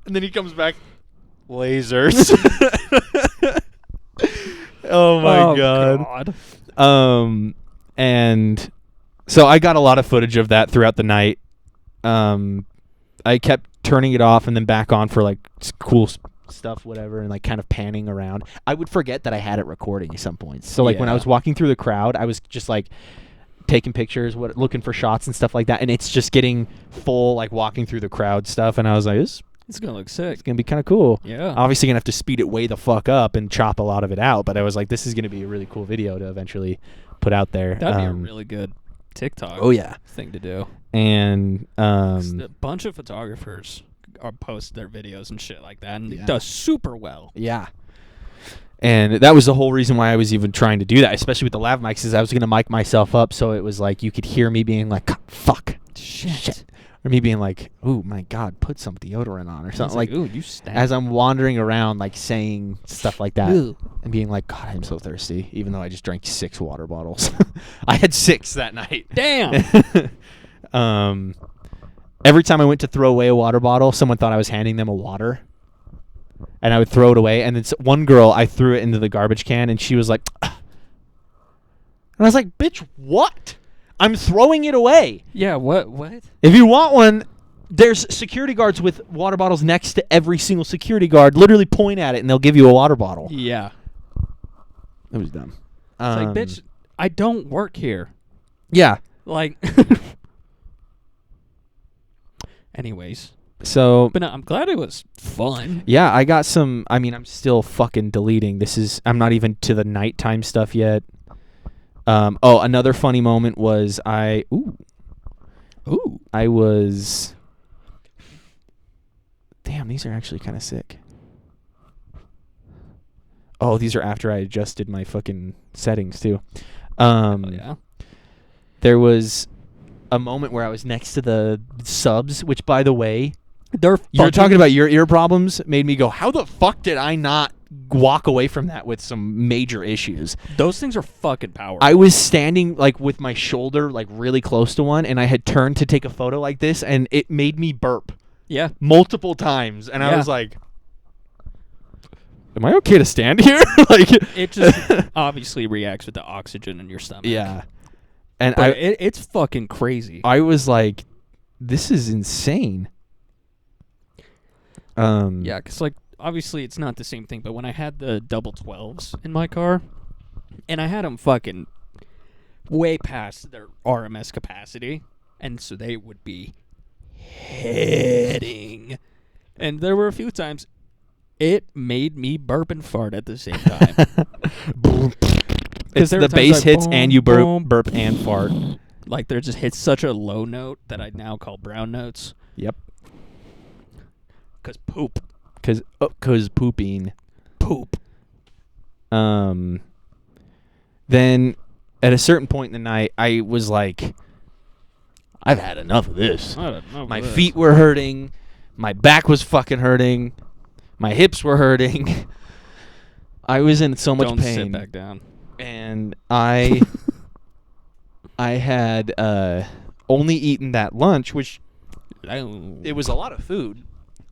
And then he comes back, lasers. Oh my god. And so I got a lot of footage of that throughout the night. I kept turning it off and then back on for like cool stuff, whatever, and like kind of panning around. I would forget that I had it recording at some points. So like when I Yeah. was walking through the crowd, I was just like taking pictures, looking for shots and stuff like that, and it's just getting full like walking through the crowd stuff, and I was like, this It's gonna look sick. is gonna be kind of cool. Yeah. Obviously gonna have to speed it way the fuck up and chop a lot of it out, but I was like, this is gonna be a really cool video to eventually put out there. That'd be a really good TikTok. Oh yeah. Thing to do. And 'Cause a bunch of photographers post their videos and shit like that, and Yeah. it does super well. yeah. And that was the whole reason why I was even trying to do that, especially with the lav mics, is I was gonna mic myself up so it was like you could hear me being like, fuck. Shit. Or me being like, ooh, my God, put some deodorant on or something. Like, ooh, you stank. as I'm wandering around, like, saying stuff like that. Ew. And being like, God, I'm so thirsty, even though I just drank 6 water bottles. I had 6 that night. Damn. Every time I went to throw away a water bottle, someone thought I was handing them a water. And I would throw it away. And then one girl, I threw it into the garbage can, and she was like, and I was like, bitch, what? I'm throwing it away. Yeah. What? If you want one, there's security guards with water bottles next to every single security guard. Literally point at it, and they'll give you a water bottle. Yeah. It was dumb. It's like, bitch, I don't work here. Yeah. Like. Anyways, So, but no, I'm glad it was fun. yeah, I got some. I mean, I'm still fucking deleting. I'm not even to the nighttime stuff yet. Another funny moment was Ooh. I was. Damn, these are actually kind of sick. Oh, these are after I adjusted my fucking settings too. Yeah. There was a moment where I was next to the subs, which, by the way, They're you're talking about your ear problems, made me go, how the fuck did I not walk away from that with some major issues. Those things are fucking powerful. I was standing like with my shoulder like really close to one, and I had turned to take a photo like this, and it made me burp yeah. multiple times, and I Yeah. was like, am I okay to stand here? Like, It just obviously reacts with the oxygen in your stomach. yeah. And But it's fucking crazy. I was like, this is insane. Yeah, because, like, obviously it's not the same thing, but when I had the double 12s in my car, and I had them fucking way past their RMS capacity, and so they would be hitting. And there were a few times it made me burp and fart at the same time. It's there the were times bass I hits boom, and you boom. burp and fart. Like, there just hits such a low note that I now call brown notes. Yep. Because poop. Cause pooping. Poop. Then at a certain point in the night, I was like, I've had enough of this. I don't know. My feet were hurting. My back was fucking hurting. My hips were hurting. I was in so much Don't pain. sit back down. And I had only eaten that lunch, which it was a lot of food.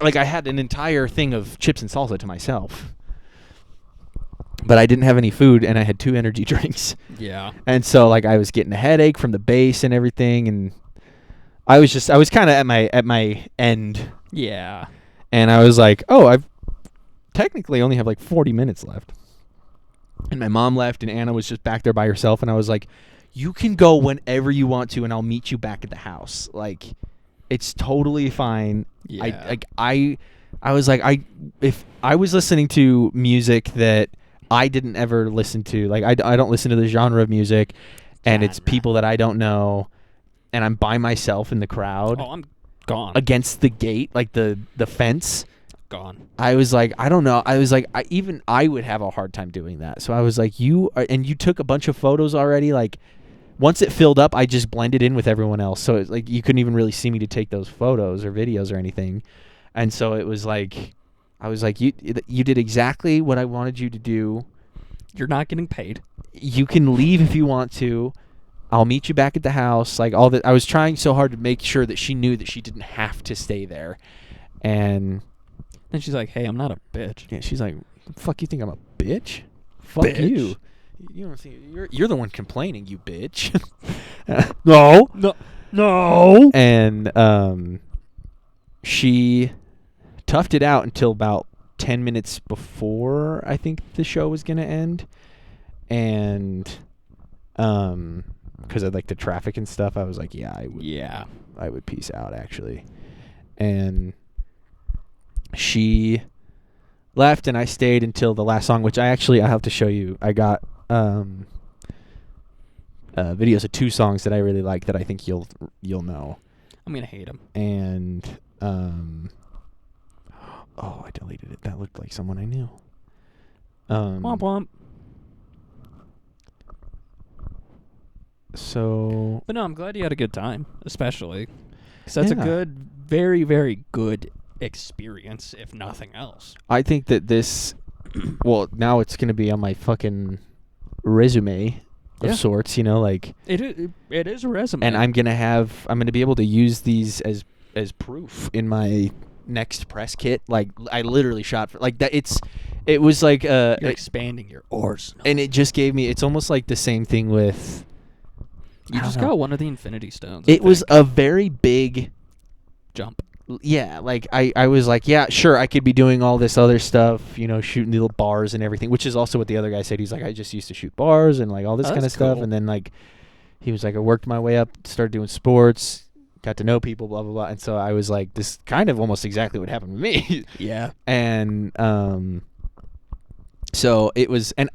Like, I had an entire thing of chips and salsa to myself. But I didn't have any food, and I had 2 energy drinks. Yeah. And so, like, I was getting a headache from the bass and everything, and I was kind of at my end. Yeah. And I was like, oh, I've technically only have like 40 minutes left. And my mom left, and Anna was just back there by herself, and I was like, you can go whenever you want to, and I'll meet you back at the house. Like, it's totally fine. Yeah. I was like, if I was listening to music that I didn't ever listen to, like, I don't listen to the genre of music, and it's people that I don't know, and I'm by myself in the crowd Oh, I'm gone. against the gate, like the fence. Gone. I was like, I don't know. I was like, I would have a hard time doing that. So I was like, you took a bunch of photos already. Like, once it filled up, I just blended in with everyone else. So it's like you couldn't even really see me to take those photos or videos or anything. And so it was like, I was like, you did exactly what I wanted you to do. You're not getting paid. You can leave if you want to. I'll meet you back at the house. Like, all that. I was trying so hard to make sure that she knew that she didn't have to stay there. And And she's like, hey, I'm not a bitch. yeah, she's like, "Fuck, you think I'm a bitch? Fuck Bitch. you! You don't think you're the one complaining, you bitch." No. No. And she toughed it out until about 10 minutes before I think the show was gonna end, and because of like the traffic and stuff, I was like, yeah, I would peace out actually, and she left, and I stayed until the last song, which I have to show you. I got videos of 2 songs that I really like that I think you'll know. I'm going to hate him. And oh, I deleted it. That looked like someone I knew. Womp womp. So But no, I'm glad you had a good time, especially. Because that's a Yeah. good, very, very good experience, if nothing else. I think that this, well, now it's going to be on my fucking resume of Yeah. sorts, you know, like, It is a resume. and I'm going to be able to use these as proof in my next press kit. Like, I literally shot for, like, that. It was like, You're expanding your arsenal. and it just gave me, it's almost like the same thing with, You I just don't know. got one of the Infinity Stones. It was a very big jump. yeah, like I was like, yeah, sure, I could be doing all this other stuff, you know, shooting little bars and everything, which is also what the other guy said. He's like, I just used to shoot bars and like all this Oh, kind of that's stuff. cool. And then like, he was like, I worked my way up, started doing sports, got to know people, blah, blah, blah. And so I was like, this kind of almost exactly what happened with me. Yeah. And so it was, and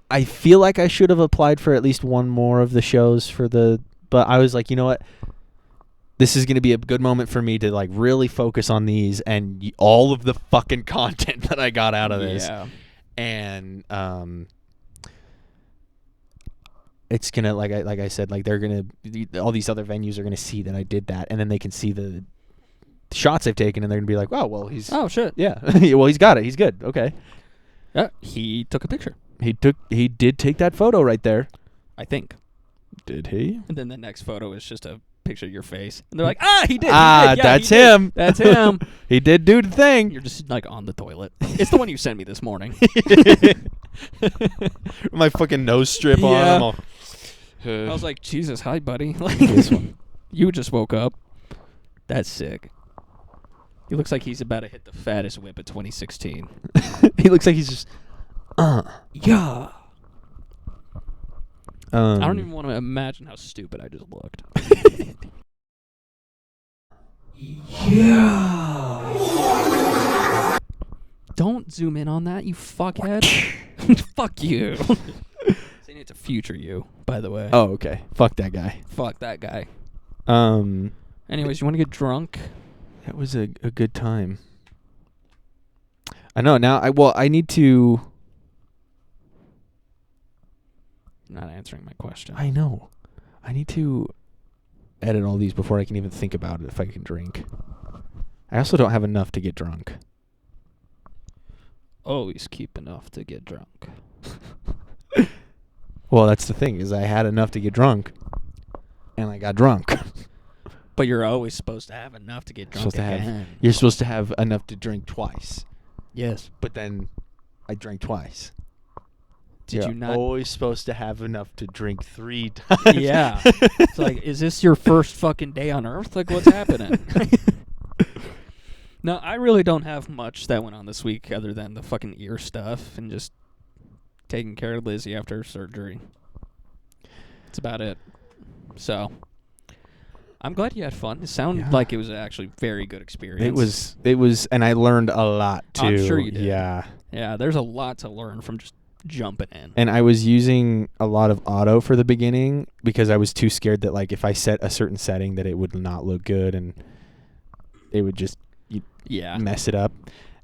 I feel like I should have applied for at least one more of the shows but I was like, you know what? This is going to be a good moment for me to like really focus on these and all of the fucking content that I got out of this. Yeah. And it's going to, like I said, like they're going to, all these other venues are going to see that I did that, and then they can see the shots I've taken, and they're going to be like, oh, well, he's, Oh, shit. yeah, well, he's got it. He's good. Okay. He took a picture, He did take that photo right there. I think. Did he? And then the next photo is just a picture of your face. And they're like, he did. Ah, he did. Yeah, that's he did. him. That's him. He did do the thing. You're just like on the toilet. It's the one you sent me this morning. My fucking nose strip on. Yeah. I'm all, I was like, Jesus, hi, buddy. Like, This one. You just woke up. That's sick. He looks like he's about to hit the fattest whip of 2016. He looks like he's just. Yeah. I I don't even want to imagine how stupid I just looked. Yeah. Don't zoom in on that, you fuckhead. Fuck you. Saying it's a future you, by the way. Oh, okay. Fuck that guy. Fuck that guy. Um, Anyways, you want to get drunk? It was a good time. I know. Now, I need to. Not answering my question. I know. I need to edit all these before I can even think about it if I can drink. I also don't have enough to get drunk. Always keep enough to get drunk. Well, that's the thing, is I had enough to get drunk, and I got drunk. But you're always supposed to have enough to get drunk again. You're supposed to have enough to drink twice, Yes. but then I drank twice. Did You're you not? always supposed to have enough to drink 3 times. Yeah. It's like, is this your first fucking day on Earth? Like, what's happening? No, I really don't have much that went on this week other than the fucking ear stuff and just taking care of Lizzie after her surgery. That's about it. So, I'm glad you had fun. It sounded Yeah. like it was actually a very good experience. It was, and I learned a lot too. I'm sure you did. Yeah. Yeah, there's a lot to learn from just jumping in. And I was using a lot of auto for the beginning because I was too scared that, like, if I set a certain setting that it would not look good and it would just Yeah. mess it up.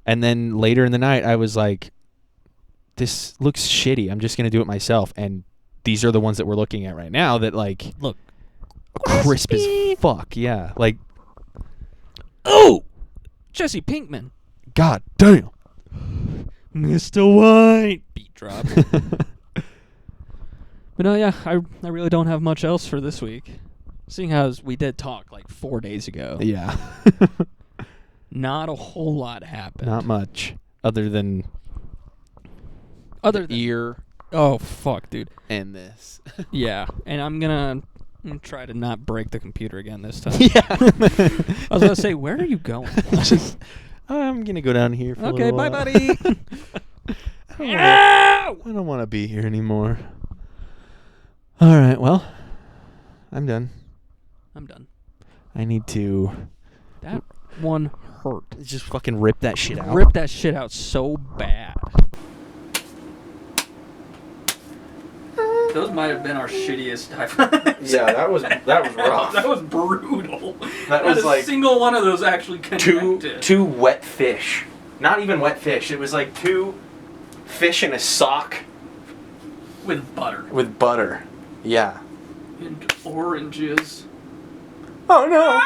And then later in the night, I was like, this looks shitty. I'm just going to do it myself. And these are the ones that we're looking at right now that, like, Look. crisp as fuck. Yeah. Like, Oh! Jesse Pinkman. God damn. Mr. White. Beat drop. But no, yeah, I really don't have much else for this week. Seeing as we did talk like 4 days ago. Yeah. Not a whole lot happened. Not much other than Other than ear Oh fuck, dude. and this. Yeah, and I'm gonna try to not break the computer again this time. Yeah. I was gonna say, where are you going? Just, I'm going to go down here for a Okay, little bye, while. buddy. I don't want to be here anymore. All right, well, I'm done. I'm done. I need to That one hurt. just fucking rip that shit out. Rip that shit out so bad. Those might have been our shittiest high fives. Yeah, that was rough. That was brutal. That Not was a like single one of those actually connected. two wet fish. Not even wet fish. It was like 2 fish in a sock With butter. with butter. Yeah. And oranges. Oh no.